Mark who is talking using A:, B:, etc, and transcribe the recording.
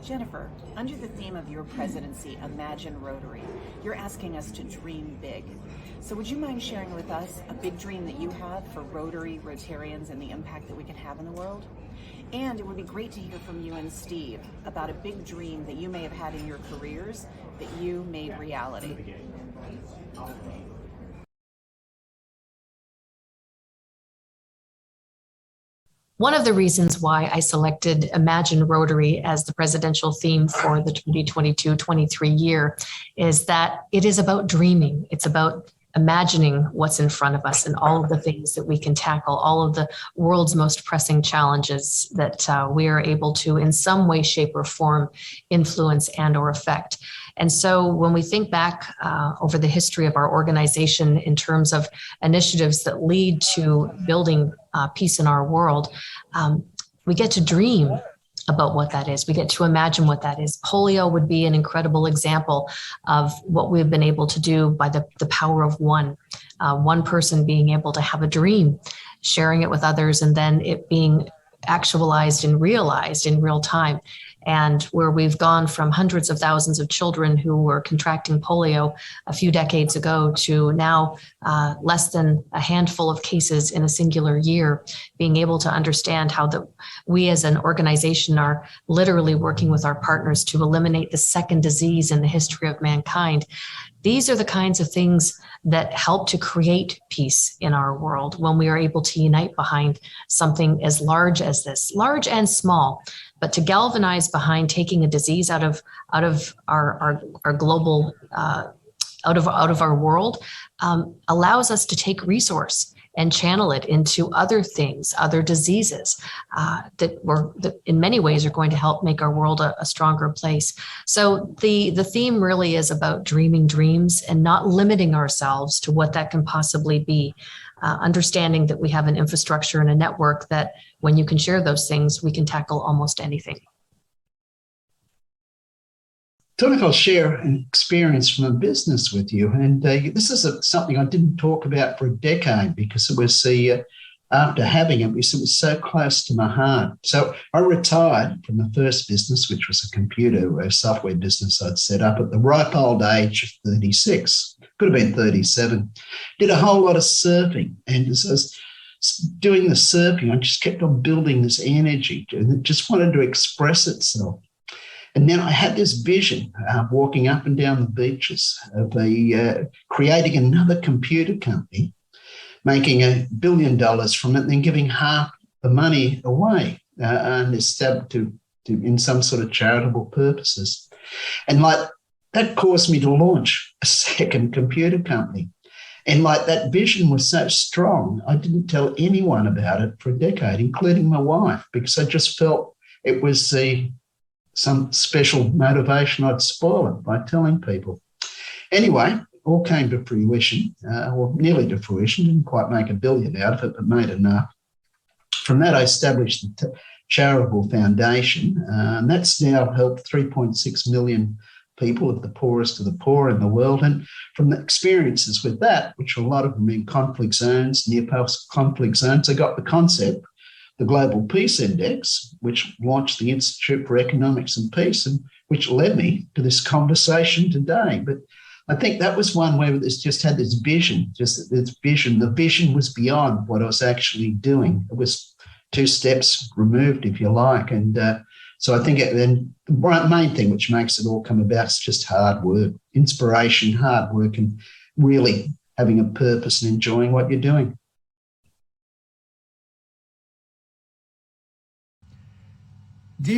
A: Jennifer, under the theme of your presidency, Imagine Rotary, you're asking us to dream big. So would you mind sharing with us a big dream that you have for Rotary, Rotarians, and the impact that we can have in the world? And it would be great to hear from you and Steve about a big dream that you may have had in your careers that you made reality.
B: One of the reasons why I selected Imagine Rotary as the presidential theme for the 2022-23 year is that it is about dreaming. It's about imagining what's in front of us and all of the things that we can tackle, all of the world's most pressing challenges that we are able to, in some way, shape, or form, influence and or affect. And so when we think back over the history of our organization in terms of initiatives that lead to building peace in our world, we get to dream about what that is. We get to imagine what that is. Polio would be an incredible example of what we've been able to do by the power of one person being able to have a dream, sharing it with others, and then it being actualized and realized in real time. And where we've gone from hundreds of thousands of children who were contracting polio a few decades ago to now less than a handful of cases in a singular year, being able to understand how we as an organization are literally working with our partners to eliminate the second disease in the history of mankind. These are the kinds of things that help to create peace in our world when we are able to unite behind something as large as this, large and small, but to galvanize behind taking a disease out of our global, out of our world, allows us to take resource and channel it into other things, other diseases that in many ways are going to help make our world a stronger place. So the theme really is about dreaming dreams and not limiting ourselves to what that can possibly be. Understanding that we have an infrastructure and a network that when you can share those things, we can tackle almost anything.
C: I thought I'll share an experience from a business with you. And this is something I didn't talk about for a decade because it was after having it was so close to my heart. So I retired from the first business, which was a software business I'd set up at the ripe old age of 36. Could have been 37. Did a whole lot of surfing. And as I was doing the surfing, I just kept on building this energy and it just wanted to express itself. And then I had this vision walking up and down the beaches of creating another computer company, making $1 billion from it, and then giving half the money away and instead to in some sort of charitable purposes. And that caused me to launch a second computer company. And that vision was so strong, I didn't tell anyone about it for a decade, including my wife, because I just felt it was some special motivation. I'd spoil it by telling people. Anyway, all came to fruition, or nearly to fruition. Didn't quite make $1 billion out of it, but made enough. From that, I established the charitable foundation, and that's now helped 3.6 million people, of the poorest of the poor in the world. And from the experiences with that, which a lot of them in conflict zones, near post-conflict zones, I got the concept, the Global Peace Index, which launched the Institute for Economics and Peace, and which led me to this conversation today. But I think that was one where it's just had this vision, The vision was beyond what I was actually doing. It was 2 steps removed, if you like. And so I think then the main thing which makes it all come about is just hard work, inspiration, hard work, and really having a purpose and enjoying what you're doing.